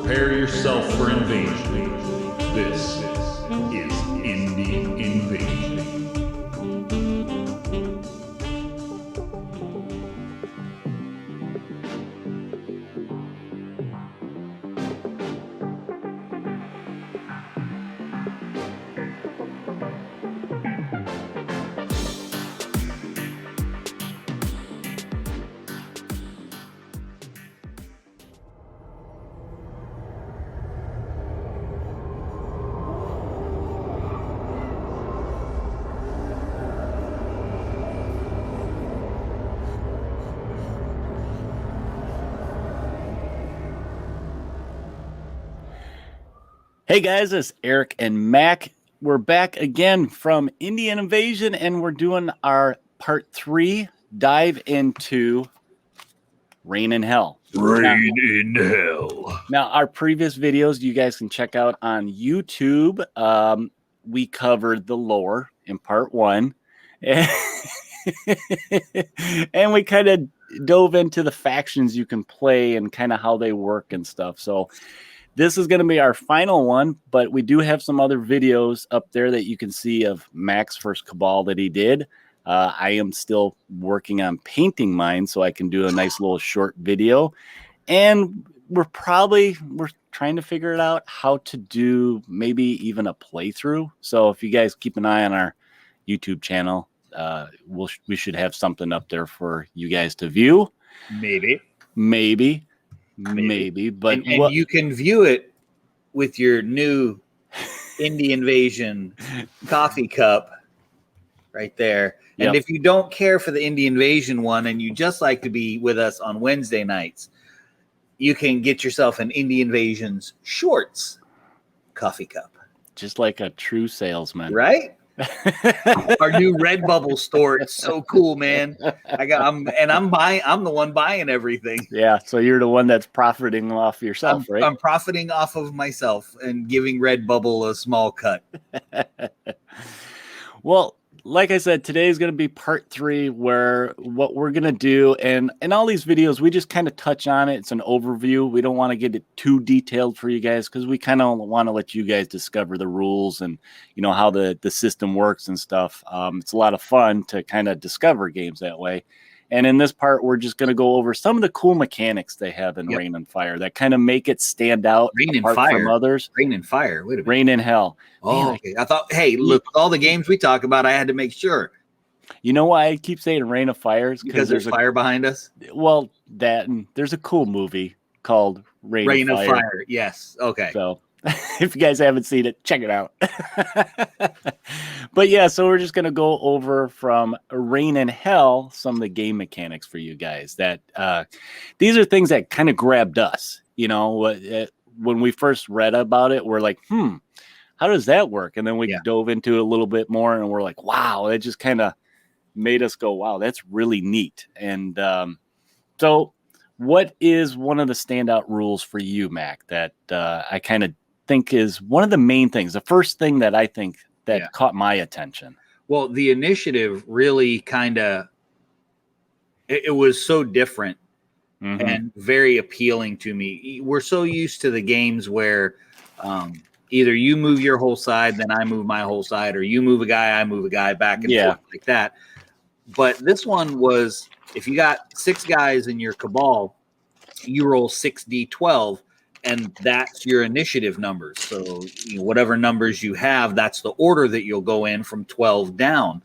Prepare yourself for invasion. This is Indie Invasion. Hey guys, it's Eric and Mac. We're back again from Indian Invasion, and we're doing our part 3 dive into Rain in Hell. Rain in Hell. Now, our previous videos you guys can check out on YouTube. We covered the lore in part 1, and we kind of dove into the factions you can play and kind of how they work and stuff. So this is going to be our final one, but we do have some other videos up there that you can see of Mac's first Cabal that he did. I am still working on painting mine so I can do a nice little short video. And we're trying to figure it out how to do maybe even a playthrough. So if you guys keep an eye on our YouTube channel, we should have something up there for you guys to view. Maybe, but and you can view it with your new Indie Invasion coffee cup right there. And if you don't care for the Indie Invasion one and you just like to be with us on Wednesday nights, you can get yourself an Indie Invasion's shorts coffee cup. Just like a true salesman. Right? Our new Redbubble store. It's so cool, man. I'm the one buying everything. Yeah, so you're the one that's profiting off yourself, right? I'm profiting off of myself and giving Redbubble a small cut. Well, like I said, today is going to be part 3, where what we're going to do, and in all these videos, we just kind of touch on it. It's an overview. We don't want to get it too detailed for you guys because we kind of want to let you guys discover the rules and, you know, how the system works and stuff. It's a lot of fun to kind of discover games that way. And in this part, we're just going to go over some of the cool mechanics they have in Rain and Fire that kind of make it stand out from others. Rain and Fire. Wait a minute. Rain in Hell. Oh, man, okay. I thought, hey, look, all the games we talk about, I had to make sure. You know why I keep saying Rain of Fire? Because there's fire behind us? Well, and there's a cool movie called Rain of Fire. Yes. Okay. So if you guys haven't seen it, check it out. But yeah, so we're just going to go over from Rain in Hell some of the game mechanics for you guys. That these are things that kind of grabbed us. You know, when we first read about it, we're like, how does that work? And then we dove into it a little bit more, and we're like, wow, it just kind of made us go, wow, that's really neat. And so what is one of the standout rules for you, Mac, that I kind of think is one of the main things, the first thing that I think that caught my attention? Well, the initiative really kind of, it was so different and very appealing to me. We're so used to the games where either you move your whole side, then I move my whole side, or you move a guy, I move a guy, back and forth like that. But this one was, if you got 6 guys in your Cabal, you roll 6d12, and that's your initiative numbers. So whatever numbers you have, that's the order that you'll go in from 12 down.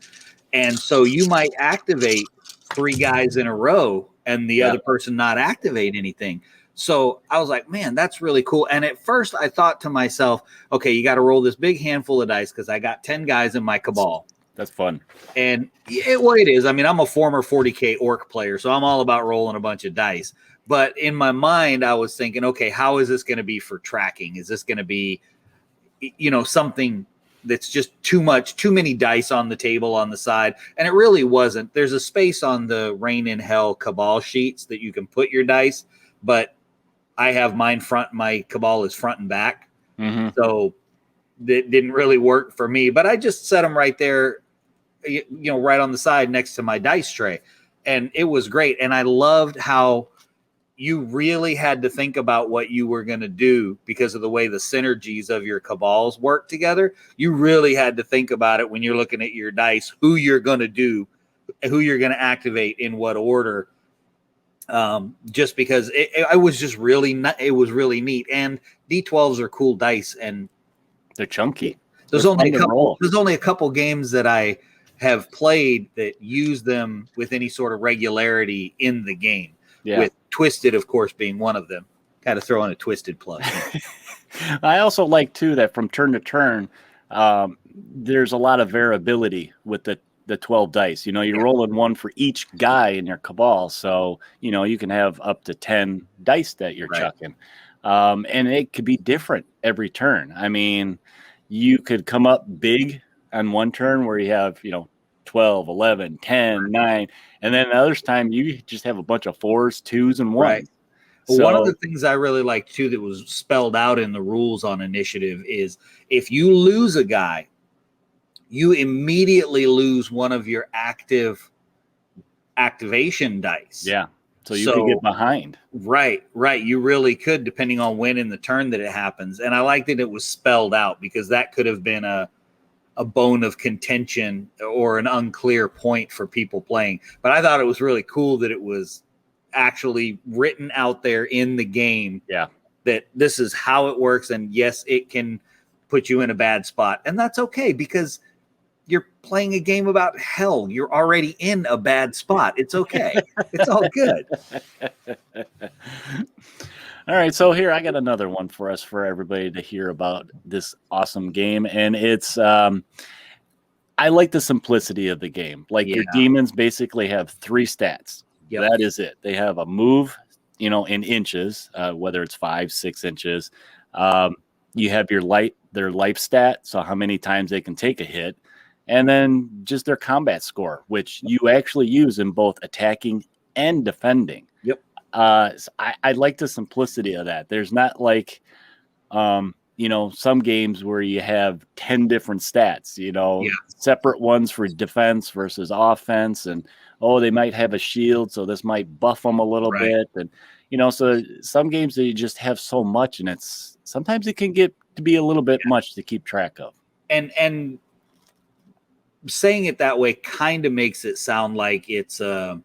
And so you might activate 3 guys in a row and the other person not activate anything. So I was like, man, that's really cool. And at first I thought to myself, okay, you got to roll this big handful of dice because I got 10 guys in my Cabal. That's fun. And it is. I mean, I'm a former 40K orc player, so I'm all about rolling a bunch of dice. But in my mind, I was thinking, okay, how is this going to be for tracking? Is this going to be, something that's just too many dice on the table on the side? And it really wasn't. There's a space on the Rain in Hell Cabal sheets that you can put your dice, but I have mine my Cabal is front and back. So that didn't really work for me, but I just set them right there, right on the side next to my dice tray. And it was great. And I loved how you really had to think about what you were going to do because of the way the synergies of your cabals work together. You really had to think about it when you're looking at your dice, who you're going to do, who you're going to activate in what order. Just because it was just really it was really neat. And D12s are cool dice, and they're chunky. There's only a couple games that I have played that use them with any sort of regularity in the game. Yeah. With Twisted, of course, being one of them. Got to throw in a Twisted plug. I also like too that from turn to turn, there's a lot of variability with the 12 dice. You're rolling one for each guy in your cabal, so you can have up to 10 dice that you're chucking, and it could be different every turn. I mean, you could come up big on one turn where you have 12, 11, 10, 9, and then the other time you just have a bunch of 4s, 2s, and 1s. Right. So, one of the things I really like too that was spelled out in the rules on initiative is if you lose a guy, you immediately lose one of your activation dice. Yeah. So you could get behind. Right. You really could, depending on when in the turn that it happens. And I like that it was spelled out because that could have been a bone of contention or an unclear point for people playing. But I thought it was really cool that it was actually written out there in the game. Yeah. That this is how it works. And yes, it can put you in a bad spot. And that's okay because you're playing a game about hell. You're already in a bad spot. It's okay. It's all good. All right. So here, I got another one for us, for everybody to hear about this awesome game. And it's, I like the simplicity of the game. Like your demons basically have 3 stats. Yep. That is it. They have a move, in inches, whether it's 5, 6 inches. You have their life stat. So how many times they can take a hit. And then just their combat score, which you actually use in both attacking and defending. Yep. I like the simplicity of that. There's not like, some games where you have 10 different stats, separate ones for defense versus offense. And, they might have a shield, so this might buff them a little bit. And, so some games that you just have so much, and sometimes it can get to be a little bit much to keep track of. And saying it that way kind of makes it sound like it's doesn't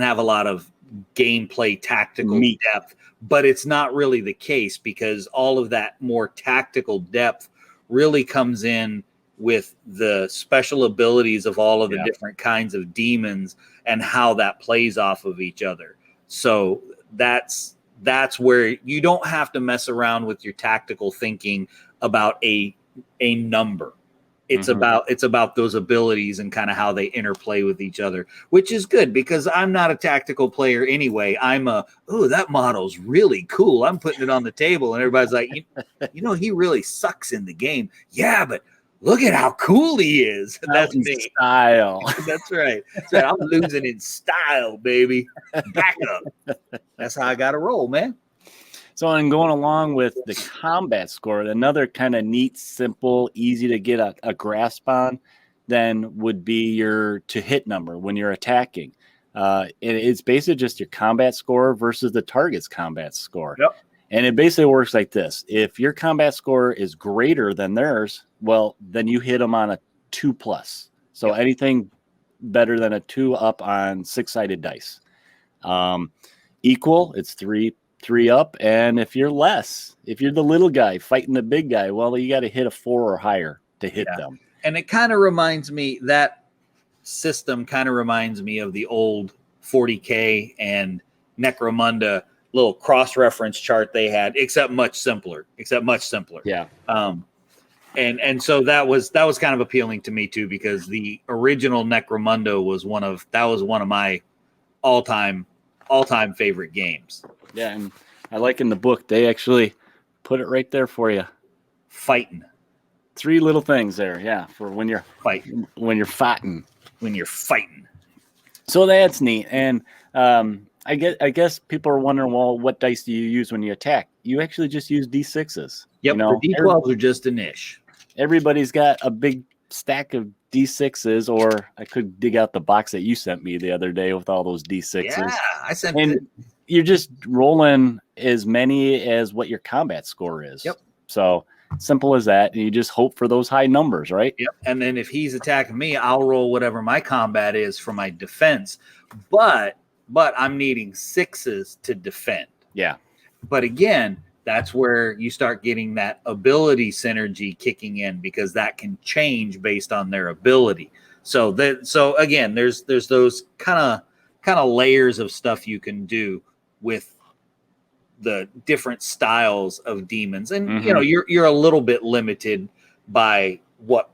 have a lot of gameplay tactical depth, but it's not really the case because all of that more tactical depth really comes in with the special abilities of all of the different kinds of demons and how that plays off of each other. So that's where you don't have to mess around with your tactical thinking about a number. It's about those abilities and kind of how they interplay with each other, which is good because I'm not a tactical player anyway. I'm that model's really cool. I'm putting it on the table and everybody's like, he really sucks in the game. Yeah, but look at how cool he is. That's me. Style. That's right. I'm losing in style, baby. Back up. That's how I got to roll, man. So, and going along with the combat score, another kind of neat, simple, easy to get a grasp on then would be your to hit number when you're attacking. It's basically just your combat score versus the target's combat score. Yep. And it basically works like this. If your combat score is greater than theirs, well, then you hit them on a 2+. So anything better than a 2 up on 6-sided dice. Equal, it's 3 up. And if you're the little guy fighting the big guy, well, you got to hit a 4 or higher to hit them. And it kind of reminds me, that system kind of reminds me of the old 40K and Necromunda little cross-reference chart they had, except much simpler. Yeah. And so that was kind of appealing to me too, because the original Necromunda was one of my all-time favorite games. Yeah, and I like in the book they actually put it right there for you. Fighting. 3 little things there, yeah, for when you're fighting. So that's neat. And I guess people are wondering, well, what dice do you use when you attack? You actually just use D6s. Yep, the D12s are just a niche. Everybody's got a big stack of D6s, or I could dig out the box that you sent me the other day with all those D6s. Yeah, I sent and it. You're just rolling as many as what your combat score is. Yep. So simple as that. And you just hope for those high numbers, right? Yep. And then if he's attacking me, I'll roll whatever my combat is for my defense. But I'm needing 6s to defend. Yeah. But again, that's where you start getting that ability synergy kicking in, because that can change based on their ability. So again, there's those kind of layers of stuff you can do with the different styles of demons, and you're a little bit limited by what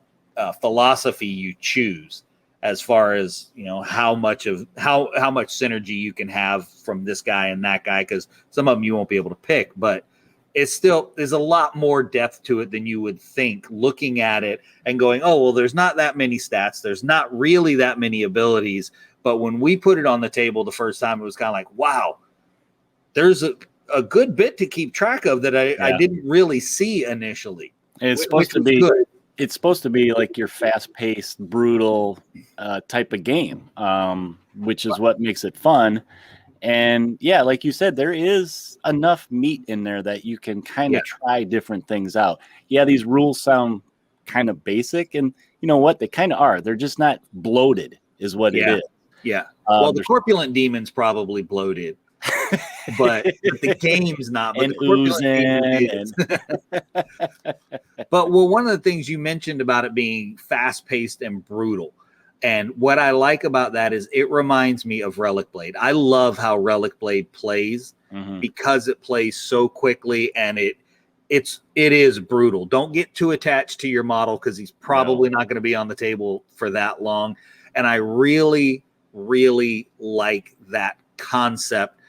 philosophy you choose, as far as how much synergy you can have from this guy and that guy, because some of them you won't be able to pick, but there's a lot more depth to it than you would think, looking at it and going, oh, well, there's not that many stats, there's not really that many abilities. But when we put it on the table the first time, it was kind of like, wow, there's a good bit to keep track of that I didn't really see initially. And it's supposed to be good. It's supposed to be like your fast-paced, brutal type of game, which is what makes it fun. And yeah, like you said, there is enough meat in there that you can kind of try different things out. Yeah, these rules sound kind of basic, and you know what? They kind of are. They're just not bloated, is what it is. Yeah. Well, the corpulent demon's probably bloated, but the game's not. But and oozing. But one of the things you mentioned about it being fast-paced and brutal, and what I like about that is it reminds me of Relic Blade. I love how Relic Blade plays because it plays so quickly, and it is brutal. Don't get too attached to your model, because he's probably not going to be on the table for that long. And I really, really like that concept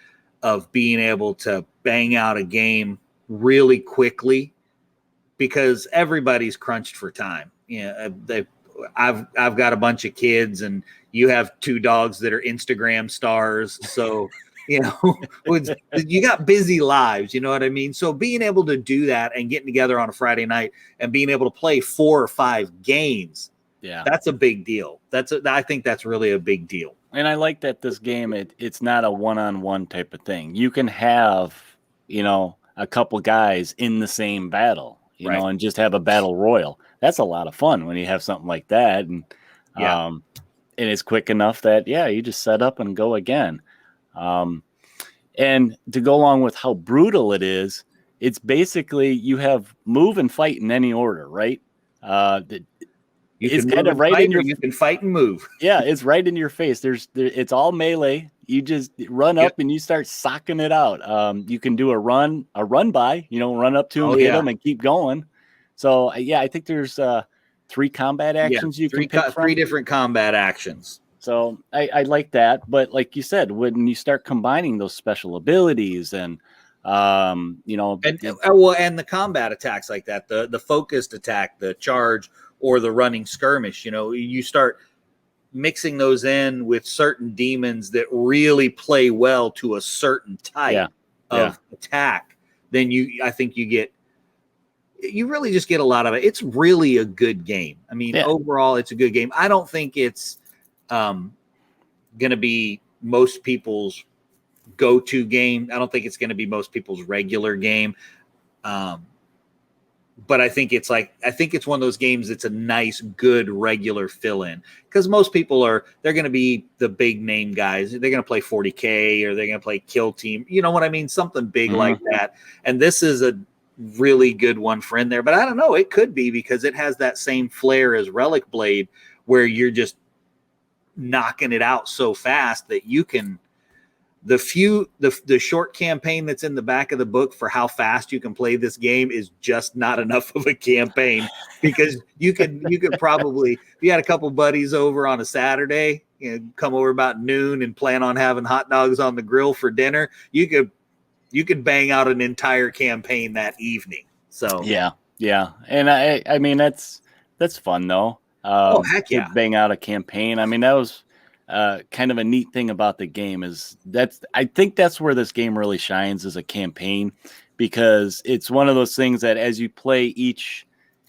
of being able to bang out a game really quickly, because everybody's crunched for time. I've got a bunch of kids, and you have 2 dogs that are Instagram stars. So, you got busy lives, you know what I mean? So being able to do that and getting together on a Friday night and being able to play 4 or 5 games, that's a big deal. I think that's really a big deal. And I like that this game, it's not a one-on-one type of thing. You can have, a couple guys in the same battle, and just have a battle royal. That's a lot of fun when you have something like that. And and it's quick enough that, you just set up and go again. And to go along with how brutal it is, it's basically you have move and fight in any order, right? It's kind of right in your. You can fight and move. Yeah, it's right in your face. It's all melee. You just run up and you start socking it out. You can do a run by. Run up to him, hit him, and keep going. So I think there's 3 combat actions you can pick from. 3 different combat actions. So I like that. But like you said, when you start combining those special abilities and and the combat attacks like that, the focused attack, the charge, or the running skirmish, you start mixing those in with certain demons that really play well to a certain type of attack, then I think you really just get a lot of it. It's really a good game. I mean, overall, it's a good game. I don't think it's going to be most people's go-to game. I don't think it's going to be most people's regular game. But I think it's one of those games that's a nice, good, regular fill-in, because most people they're going to be the big name guys. They're going to play 40K, or they're going to play Kill Team. You know what I mean? Something big like that. And this is a really good one for in there. But I don't know. It could be because it has that same flair as Relic Blade, where you're just knocking it out so fast that you can. The short campaign that's in the back of the book for how fast you can play this game is just not enough of a campaign, because you could probably, if you had a couple buddies over on a Saturday, come over about noon and plan on having hot dogs on the grill for dinner, you could bang out an entire campaign that evening. So yeah, and I mean that's fun though. Heck yeah, to bang out a campaign. I mean, that was. Kind of a neat thing about the game is I think that's where this game really shines, as a campaign, because it's one of those things that as you play each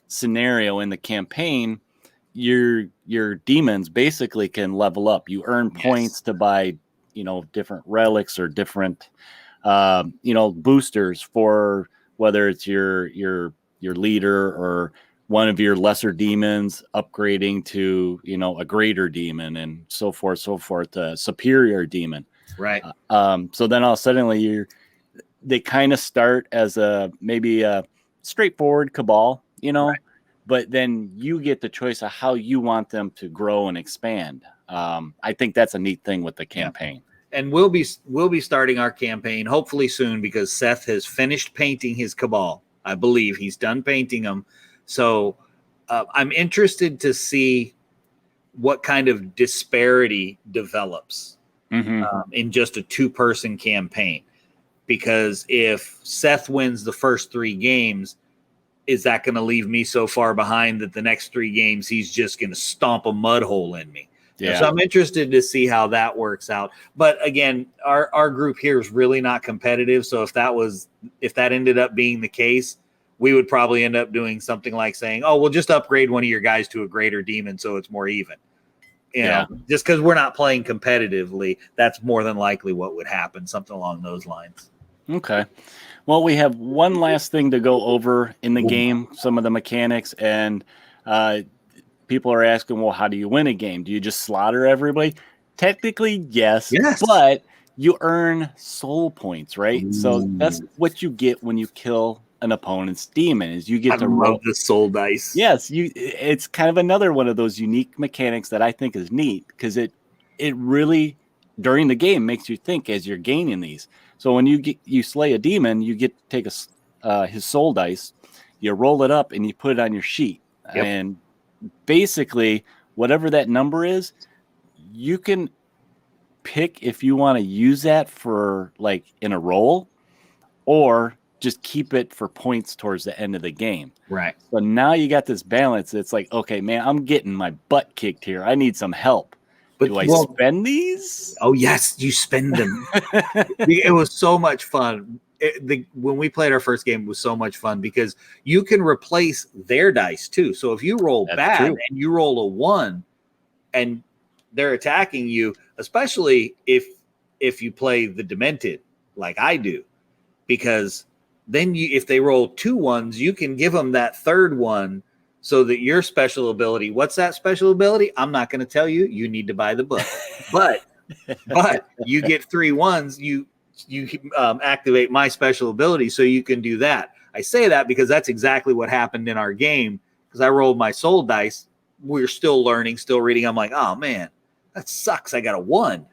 scenario in the campaign, your demons basically can level up. You earn points to buy, different relics or different, boosters for whether it's your leader or one of your lesser demons upgrading to, a greater demon and so forth, a superior demon. Right. So then all suddenly they kind of start as maybe a straightforward cabal, Right. but then you get the choice of how you want them to grow and expand. I think that's a neat thing with the campaign. And we'll be starting our campaign hopefully soon because Seth has finished painting his cabal. I believe he's done painting them. So I'm interested to see what kind of disparity develops in just a 2-person campaign. Because if Seth wins the first 3 games, is that going to leave me so far behind that the next 3 games he's just going to stomp a mud hole in me? Yeah. So I'm interested to see how that works out. But again, our group here is really not competitive. So if that ended up being the case, we would probably end up doing something like saying, "Oh, we'll just upgrade one of your guys to a greater demon so it's more even." Just because we're not playing competitively, that's more than likely what would happen. Something along those lines. Okay. Well, we have one last thing to go over in the game, some of the mechanics, and people are asking, well, how do you win a game? Do you just slaughter everybody? Technically, yes. But you earn soul points, right? Ooh. So that's what you get when you kill an opponent's demon is you get to roll the soul dice. Yes, it's kind of another one of those unique mechanics that I think is neat because it really during the game makes you think as you're gaining these. So when you slay a demon, you get to take his soul dice, you roll it up and you put it on your sheet. Yep. And basically whatever that number is, you can pick if you want to use that for like in a roll or just keep it for points towards the end of the game. Right. So now you got this balance. It's like, okay, man, I'm getting my butt kicked here. I need some help. But do I spend these? Oh, yes, you spend them. It was so much fun. When we played our first game, it was so much fun because you can replace their dice too. So if you roll bad and you roll a 1 and they're attacking you, especially if you play the Demented like I do, because then if they roll 2 1s, you can give them that third one so that your special ability, what's that special ability? I'm not going to tell you. You need to buy the book. But you get 3 1s, you activate my special ability so you can do that. I say that because that's exactly what happened in our game because I rolled my soul dice. We're still learning, still reading. I'm like, oh, man, that sucks. I got a 1.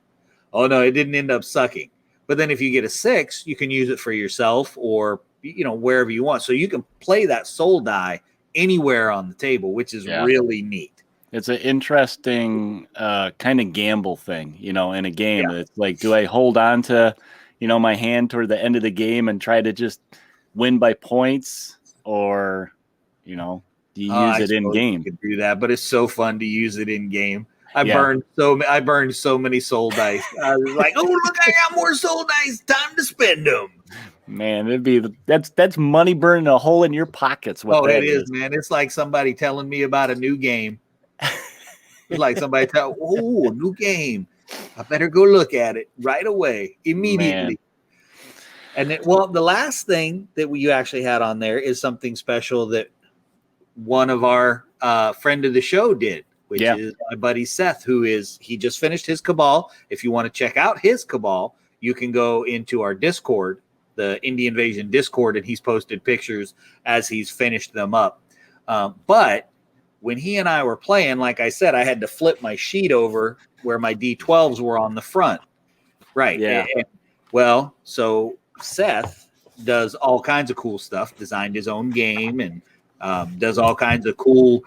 Oh, no, it didn't end up sucking. But then if you get a 6, you can use it for yourself or, wherever you want. So you can play that soul die anywhere on the table, which is really neat. It's an interesting kind of gamble thing, in a game. Yeah. It's like, do I hold on to, my hand toward the end of the game and try to just win by points or, do you use it in game? You could do that, but it's so fun to use it in game. I burned so many soul dice. I was like, oh, look, I got more soul dice. Time to spend them. Man, that's money burning a hole in your pockets. It is, man. It's like somebody telling me about a new game. It's like somebody new game. I better go look at it right away, immediately. Man. And the last thing that you actually had on there is something special that one of our friend of the show did, which is my buddy Seth, he just finished his cabal. If you want to check out his cabal, you can go into our Discord, the Indie Invasion Discord, and he's posted pictures as he's finished them up. But when he and I were playing, like I said, I had to flip my sheet over where my D12s were on the front. Right. Yeah. So Seth does all kinds of cool stuff, designed his own game and does all kinds of cool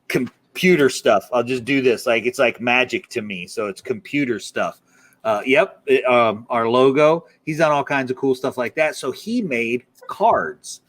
computer stuff. I'll just do this. It's like magic to me. So it's computer stuff. Our logo, he's done all kinds of cool stuff like that. So he made cards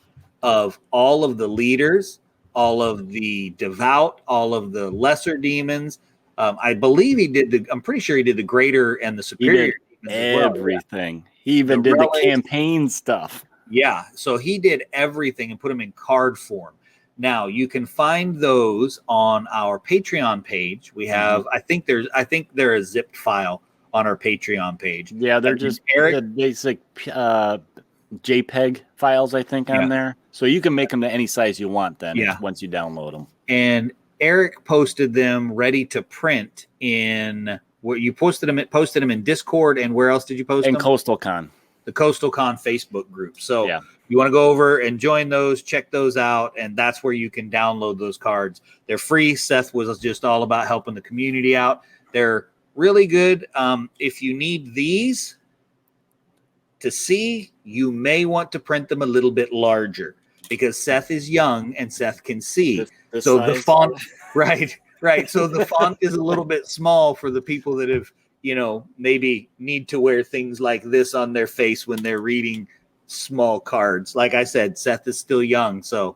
of all of the leaders, all of the devout, all of the lesser demons. I believe I'm pretty sure he did the greater and the superior. Everything. He even did the campaign stuff. Yeah. So he did everything and put them in card form. Now you can find those on our Patreon page. We have, I think they're a zipped file on our Patreon page. Yeah, they're just the basic JPEG files, I think, on there. So you can make them to any size you want then once you download them. And Eric posted them ready to print in where you posted them in Discord, and where else did you post them? In Coastal Con. The Coastal Con Facebook group. So you want to go over and join those, check those out, and that's where you can download those cards. They're free. Seth was just all about helping the community out. They're really good. If you need these to see, you may want to print them a little bit larger because Seth is young and Seth can see. So the font, right. So the font is a little bit small for the people that have, maybe need to wear things like this on their face when they're reading small cards. Like I said, Seth is still young, so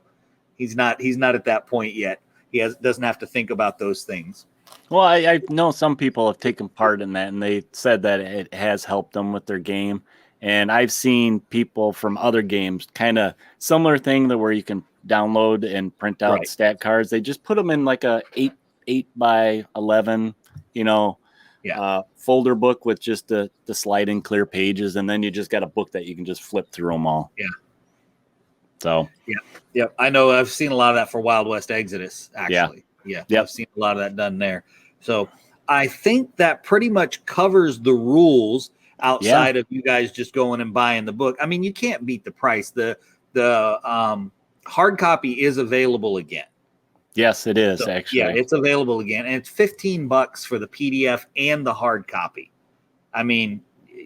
he's not at that point yet. He doesn't have to think about those things. Well, I know some people have taken part in that, and they said that it has helped them with their game. And I've seen people from other games, kind of similar thing where you can download and print out stat cards. They just put them in like a 8 by 11, folder book with just the sliding clear pages, and then you just got a book that you can just flip through them all. Yeah. So. Yeah. I know. I've seen a lot of that for Wild West Exodus. Actually. Yeah. I've seen a lot of that done there. So I think that pretty much covers the rules outside of you guys just going and buying the book. I mean, you can't beat the price. The hard copy is available again. Yes, it is, actually. Yeah, it's available again, and it's $15 for the PDF and the hard copy. I mean,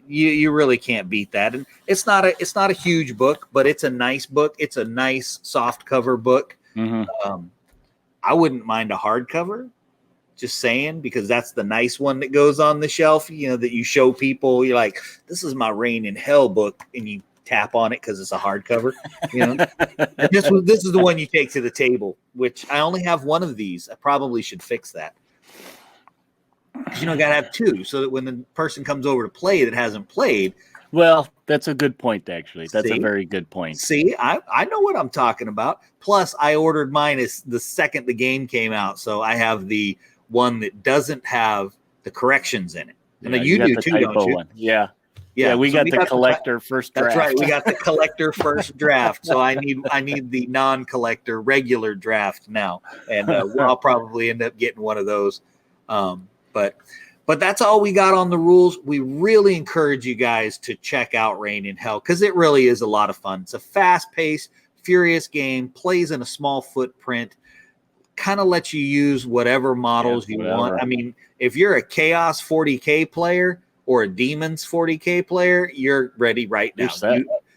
you really can't beat that. And it's not a huge book, but it's a nice book. It's a nice soft cover book. I wouldn't mind a hardcover. Just saying, because that's the nice one that goes on the shelf, that you show people. You're like, this is my Reign in Hell book, and you tap on it because it's a hardcover. And this is the one you take to the table, which I only have one of these. I probably should fix that. Because got to have two, so that when the person comes over to play that hasn't played. Well, that's a good point, actually. That's a very good point. See, I know what I'm talking about. Plus, I ordered mine as the second the game came out, so I have the one that doesn't have the corrections in it. And you do too, don't you? One. Yeah, we got the collector first draft. That's right. We got the collector first draft. So I need the non-collector regular draft now. And I'll probably end up getting one of those. But that's all we got on the rules. We really encourage you guys to check out Reign in Hell because it really is a lot of fun. It's a fast-paced, furious game, plays in a small footprint, kind of lets you use whatever models you want. I mean, if you're a Chaos 40K player or a Demons 40K player, you're ready right now.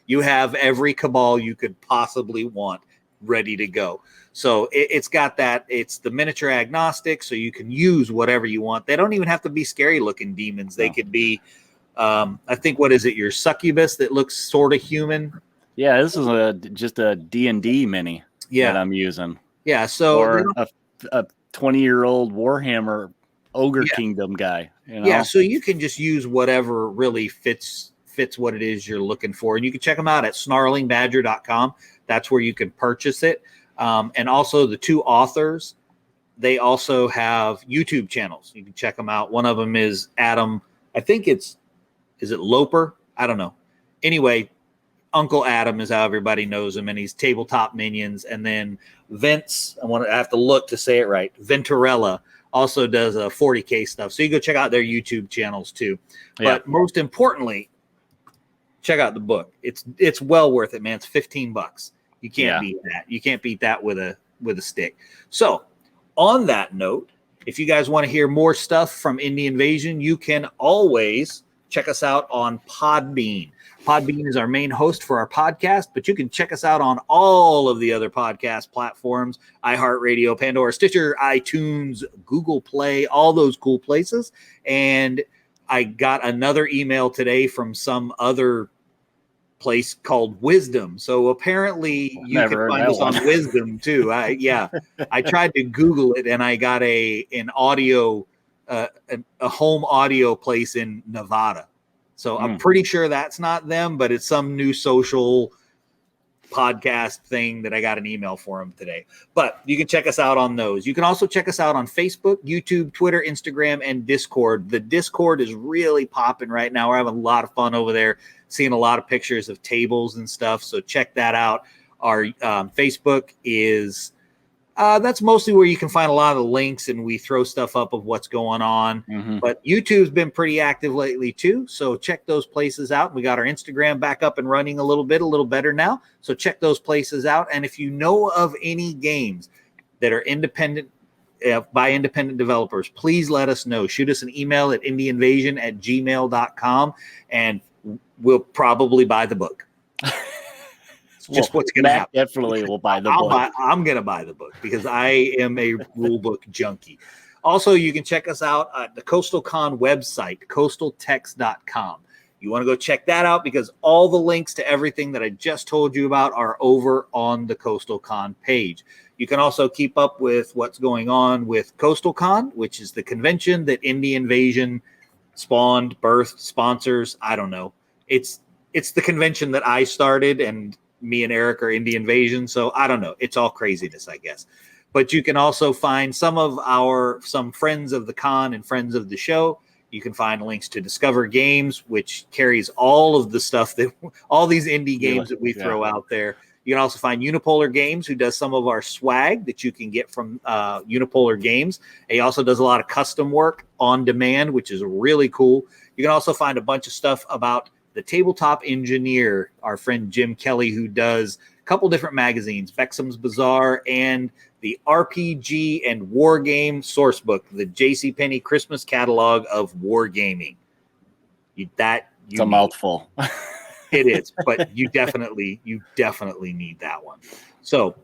You have every cabal you could possibly want ready to go. So it's got that. It's the miniature agnostic, so you can use whatever you want. They don't even have to be scary looking demons. They could be, I think, what is it? Your succubus that looks sort of human. Yeah, this is just a D&D mini that I'm using. Yeah, so or a 20-year-old Warhammer Ogre Kingdom guy. Yeah, so you can just use whatever really fits what it is you're looking for, and you can check them out at snarlingbadger.com. That's where you can purchase it. And also the two authors, they also have YouTube channels. You can check them out. One of them is Adam. I think is it Loper? I don't know. Anyway, Uncle Adam is how everybody knows him, and he's Tabletop Minions. And then Vince, I have to look to say it right, Venturella also does 40K stuff. So you go check out their YouTube channels too. But most importantly, check out the book. It's well worth it, man. It's $15. You can't beat that. You can't beat that with a stick. So on that note, if you guys want to hear more stuff from Indie Invasion, you can always check us out on Podbean. Podbean is our main host for our podcast, but you can check us out on all of the other podcast platforms, iHeartRadio, Pandora, Stitcher, iTunes, Google Play, all those cool places. And I got another email today from some other place called Wisdom. So apparently you can find us on Wisdom too. I tried to Google it and I got an audio, a home audio place in Nevada. So I'm pretty sure that's not them, but it's some new social podcast thing that I got an email for him today. But you can check us out on those. You can also check us out on Facebook, YouTube, Twitter, Instagram, and Discord. The Discord is really popping right now. We're having a lot of fun over there, seeing a lot of pictures of tables and stuff. So check that out. Our Facebook is that's mostly where you can find a lot of the links, and we throw stuff up of what's going on. But YouTube's been pretty active lately too, so check those places out. We got our Instagram back up and running a little better now, so check those places out. And if you know of any games that are independent by independent developers, please let us know. Shoot us an email at indieinvasion@gmail.com, and we'll probably buy the book. Just what's going to happen. Definitely will buy the book. I'm going to buy the book because I am a rule book junkie. Also, you can check us out at the Coastal Con website, coastaltex.com. You want to go check that out because all the links to everything that I just told you about are over on the Coastal Con page. You can also keep up with what's going on with Coastal Con, which is the convention that Indie Invasion spawned, birthed, sponsors. I don't know. It's the convention that I started, and me and Eric are Indie Invasion, so I don't know. It's all craziness, I guess. But you can also find some friends of the con and friends of the show. You can find links to Discover Games, which carries all of the stuff all these indie games that we throw out there. You can also find Unipolar Games, who does some of our swag that you can get from Unipolar Games. He also does a lot of custom work on demand, which is really cool. You can also find a bunch of stuff about the Tabletop Engineer, our friend Jim Kelly, who does a couple different magazines, Bexham's Bazaar and the RPG and Wargame Sourcebook, the JCPenney Christmas catalog of wargaming. It's a mouthful. It is, but you definitely need that one. So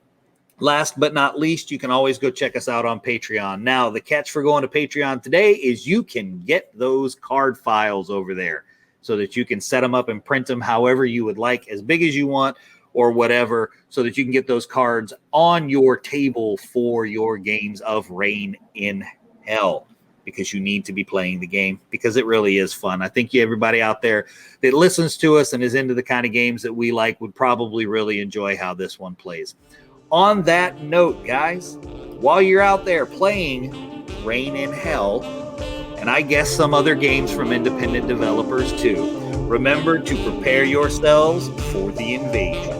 last but not least, you can always go check us out on Patreon. Now, the catch for going to Patreon today is you can get those card files over there, so that you can set them up and print them however you would like, as big as you want or whatever, so that you can get those cards on your table for your games of Reign in Hell, because you need to be playing the game, because it really is fun. I think everybody out there that listens to us and is into the kind of games that we like would probably really enjoy how this one plays. On that note, guys, while you're out there playing Reign in Hell, and I guess some other games from independent developers too, remember to prepare yourselves for the invasion.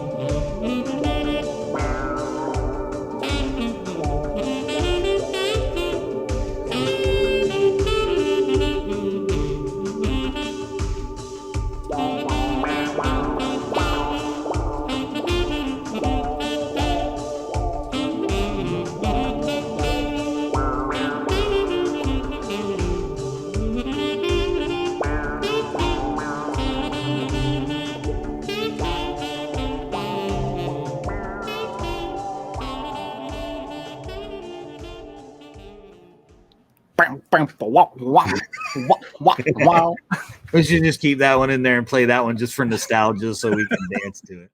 We should just keep that one in there and play that one just for nostalgia so we can dance to it.